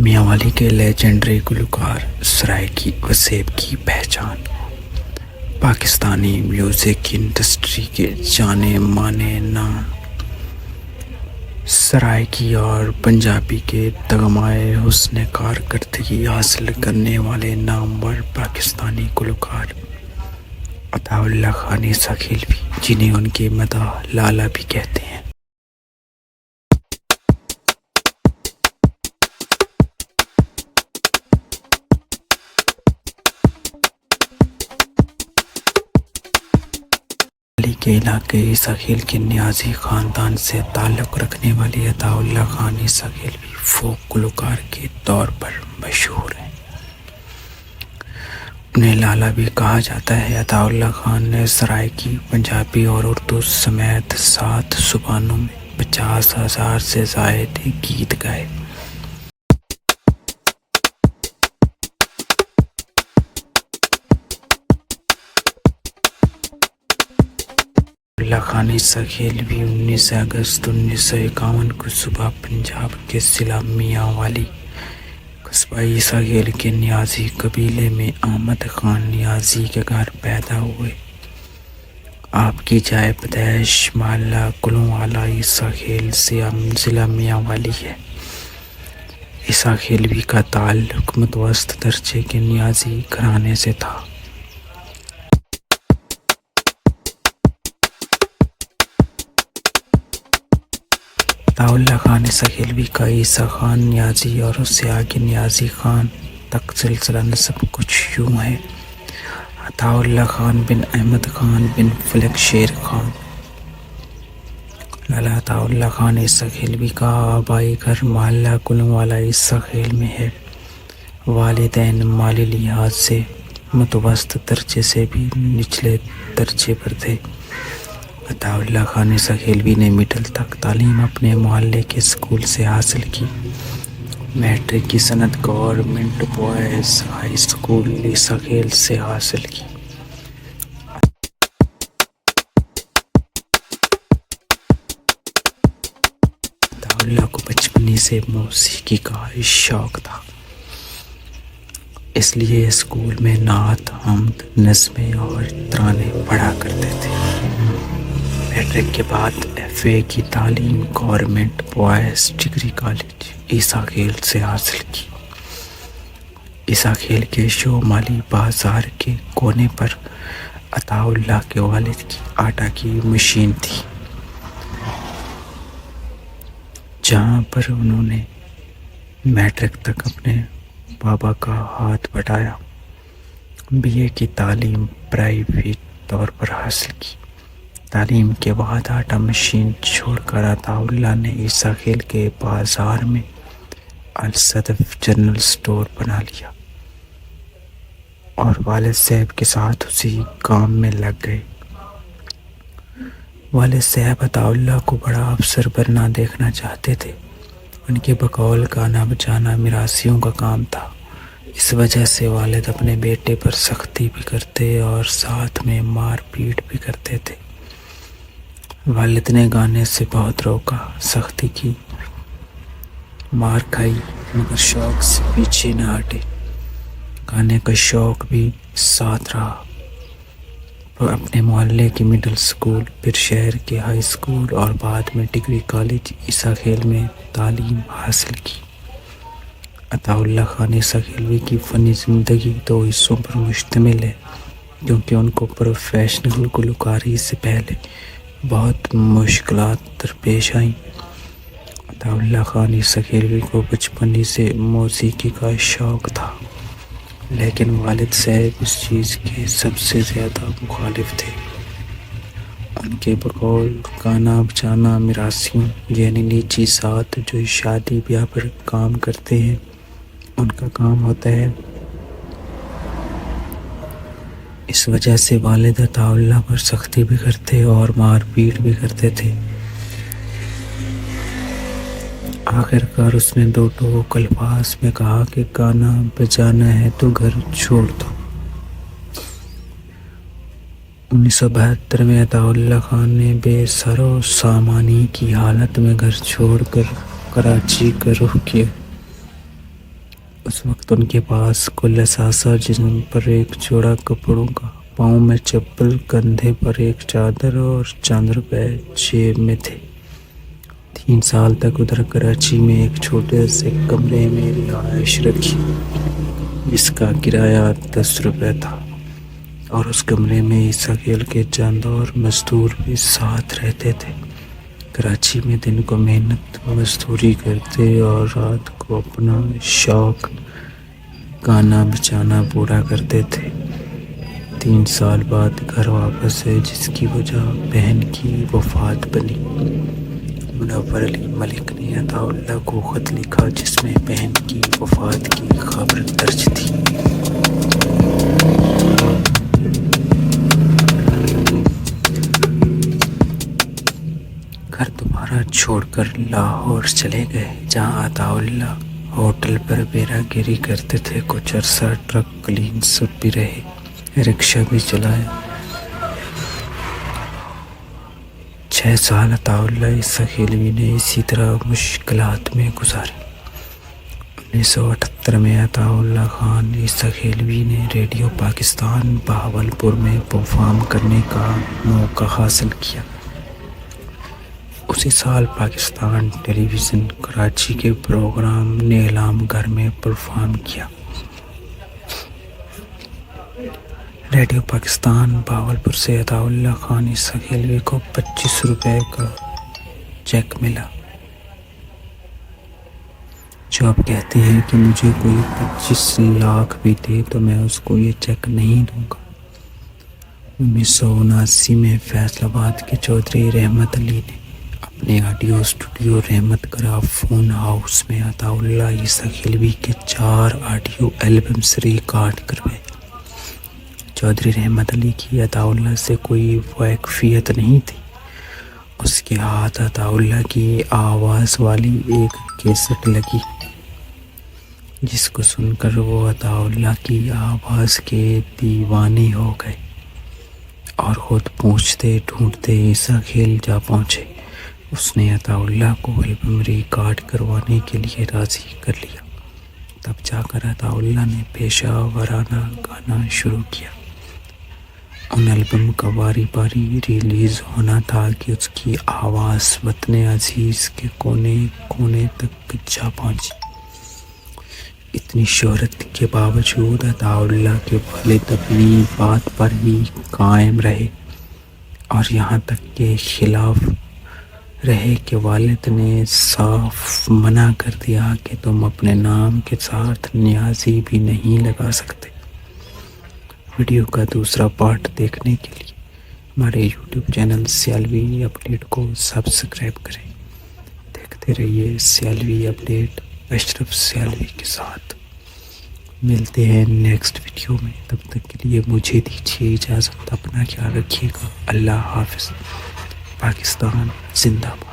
میاں والی کے لیجنڈری گلوکار سرائکی وسیب کی پہچان۔ پاکستانی میوزک انڈسٹری کے جانے مانے نام سرائکی اور پنجابی کے تمغۂ حسن کارکردگی حاصل کرنے والے نامور پاکستانی گلوکار عطا اللہ خان عیسیٰ کھیلوی، جنہیں ان کے مداح لالا بھی کہتے ہیں۔ علی کے علاقے عیسیٰ کھیل کے نیازی خاندان سے تعلق رکھنے والے عطا اللہ خان عیسیٰ کھیلوی فوک گلوکار کے طور پر مشہور ہیں۔ انہیں لالا بھی کہا جاتا ہے۔ عطا اللہ خان نے سرائکی، پنجابی اور اردو سمیت 7 زبانوں میں 50,000 سے زائد گیت گائے۔ اللہ خان عیسیٰ کھیلوی 19 اگست 1951 کو صبح پنجاب کے ضلع میاں والی قصبہ عیسیٰ کھیل کے نیازی قبیلے میں احمد خان نیازی کے گھر پیدا ہوئے۔ آپ کی جائے پیدائش محلہ کلوں والا عیسیٰ کھیل سے ضلع میاں والی ہے۔ عیسیٰ کھیلوی کا تعلق متوسط درجے کے نیازی گھرانے سے تھا۔ عطا اللہ خان عیسیٰ کھیلوی کا عیسیٰ خان نیازی اور اس سے آگے نیازی خان تک سلسلہ نسب کچھ یوں ہے: عطا اللہ خان بن احمد خان بن فلک شیر خان۔ لالا عطا اللہ خان عیسیٰ کھیلوی کا آبائی گھر محلہ کلوں والا عیسیٰ کھیل میں ہے۔ والدین مالی لحاظ سے متوسط درجے سے بھی نچلے درجے پر تھے۔ عطا اللہ خان عیسیٰ کھیلوی نے مڈل تک تعلیم اپنے محلے کے اسکول سے حاصل کی۔ میٹرک کی سند گورنمنٹ بوائز ہائی اسکول عیسیٰ کھیل سے حاصل کی۔ عطا اللہ کو بچپنی سے موسیقی کا شوق تھا، اس لیے اسکول میں نعت، حمد، نظمیں اور ترانے پڑھا کرتے تھے۔ میٹرک کے بعد FA کی تعلیم گورنمنٹ بوائز ڈگری کالج عیسیٰ کھیل سے حاصل کی۔ عیسیٰ کھیل کے شمالی بازار کے کونے پر عطا اللہ کے والد کی آٹا کی مشین تھی، جہاں پر انہوں نے میٹرک تک اپنے بابا کا ہاتھ بٹایا۔ BA کی تعلیم پرائیویٹ طور پر حاصل کی۔ تعلیم کے بعد آٹا مشین چھوڑ کر عطا اللہ نے عیسیٰ کھیل کے بازار میں الصدف جنرل اسٹور بنا لیا اور والد صاحب کے ساتھ اسی کام میں لگ گئے۔ والد صاحب عطا اللہ کو بڑا افسر بننا دیکھنا چاہتے تھے۔ ان کے بقول گانا بجانا میراثیوں کا کام تھا، اس وجہ سے والد اپنے بیٹے پر سختی بھی کرتے اور ساتھ میں مار پیٹ بھی کرتے تھے۔ والد نے گانے سے بہت روکا، سختی کی، مار کھائی، مگر شوق سے پیچھے نہ ہٹے۔ گانے کا شوق بھی ساتھ رہا۔ اپنے محلے کی مڈل اسکول، پھر شہر کے ہائی اسکول اور بعد میں ڈگری کالج عیسیٰ کھیل میں تعلیم حاصل کی۔ عطا اللہ خان عیسیٰ کھیلوی کی فنی زندگی 2 حصوں پر مشتمل ہے، کیونکہ ان کو پروفیشنل گلوکاری سے پہلے بہت مشکلات درپیش آئیں۔ عطا اللہ خان عیسیٰ کھیلوی کو بچپن ہی سے موسیقی کا شوق تھا، لیکن والد صاحب اس چیز کے سب سے زیادہ مخالف تھے۔ ان کے بقول گانا بجانا میراثیوں یعنی نیچی ذات جو شادی بیاہ پر کام کرتے ہیں ان کا کام ہوتا ہے۔ اس وجہ سے والد عطا اللہ پر سختی بھی کرتے اور مار پیٹ بھی کرتے تھے۔ آخر کار اس نے 2 ٹوک الفاظ میں کہا کہ گانا بجانا ہے تو گھر چھوڑ دو۔ 1972 میں عطا اللہ خان نے بے سر و سامانی کی حالت میں گھر چھوڑ کر کراچی کا رخ کیا۔ اس وقت ان کے پاس کل اثاثہ جسم پر ایک جوڑا کپڑوں کا، پاؤں میں چپل، کندھے پر ایک چادر اور چند روپے جیب میں تھے۔ 3 سال تک ادھر کراچی میں ایک چھوٹے سے کمرے میں رہائش رکھی جس کا کرایہ 10 روپے تھا، اور اس کمرے میں عیسیٰ کھیل کے چند اور مزدور بھی ساتھ رہتے تھے۔ کراچی میں دن کو محنت مزدوری کرتے اور رات کو اپنا شوق گانا بجانا پورا کرتے تھے۔ 3 سال بعد گھر واپس ہے، جس کی وجہ بہن کی وفات بنی۔ منور علی ملک نے عطاء اللہ کو خط لکھا جس میں بہن کی وفات کی خبر درج تھی۔ گھر دوبارہ چھوڑ کر لاہور چلے گئے، جہاں عطاء اللہ ہوٹل پر بیرا گیری کرتے تھے۔ کچھ عرصہ ٹرک کلین سپ بھی رہے، رکشہ بھی چلایا۔ 6 سال عطاء اللہ عیسیٰ کھیلوی نے اسی طرح مشکلات میں گزارے۔ 1978 میں عطاء اللہ خان عیسیٰ کھیلوی نے ریڈیو پاکستان بہاولپور میں پرفارم کرنے کا موقع حاصل کیا۔ اسی سال پاکستان ٹیلی ویژن کراچی کے پروگرام نیلام گھر میں پرفارم کیا۔ ریڈیو پاکستان بہاولپور سے عطاء اللہ خان عیسیٰ کھیلوی کو 25 روپے کا چیک ملا۔ جو آپ کہتے ہیں کہ مجھے کوئی 25 لاکھ بھی دے تو میں اس کو یہ چیک نہیں دوں گا۔ 1979 میں فیصل آباد کے چودھری رحمت علی نے اپنے آڈیو اسٹوڈیو رحمت گرافون ہاؤس میں عطاء اللہ عیسیٰ کھیلوی کے 4 آڈیو البمز ریکارڈ کروائے۔ چودھری رحمت علی کی عطاء اللہ سے کوئی واقفیت نہیں تھی۔ اس کے ہاتھ عطاء اللہ کی آواز والی ایک کیسٹ لگی جس کو سن کر وہ عطاء اللہ کی آواز کے دیوانے ہو گئے اور خود پوچھتے ڈھونڈتے عیسیٰ کھیل جا پہنچے۔ اس نے عطاء اللہ کو البم ریکارڈ کروانے کے لیے راضی کر لیا۔ تب جا کر عطاء اللہ نے پیشہ ورانہ گانا شروع کیا۔ ان البم کا باری باری ریلیز ہونا تھا کہ اس کی آواز وطن عزیز کے کونے کونے تک جا پہنچی۔ اتنی شہرت کے باوجود عطاء اللہ کے والد اپنی بات پر ہی قائم رہے اور یہاں تک کہ خلاف رہے کہ والد نے صاف منع کر دیا کہ تم اپنے نام کے ساتھ نیازی بھی نہیں لگا سکتے۔ ویڈیو کا دوسرا پارٹ دیکھنے کے لیے ہمارے یوٹیوب چینل سیالوی اپڈیٹ کو سبسکرائب کریں۔ دیکھتے رہیے سیالوی اپڈیٹ اشرف سیالوی کے ساتھ۔ ملتے ہیں نیکسٹ ویڈیو میں، تب تک کے لیے مجھے دیجیے اجازت۔ اپنا خیال رکھیے گا۔ اللہ حافظ۔ پاکستان زندہ باد۔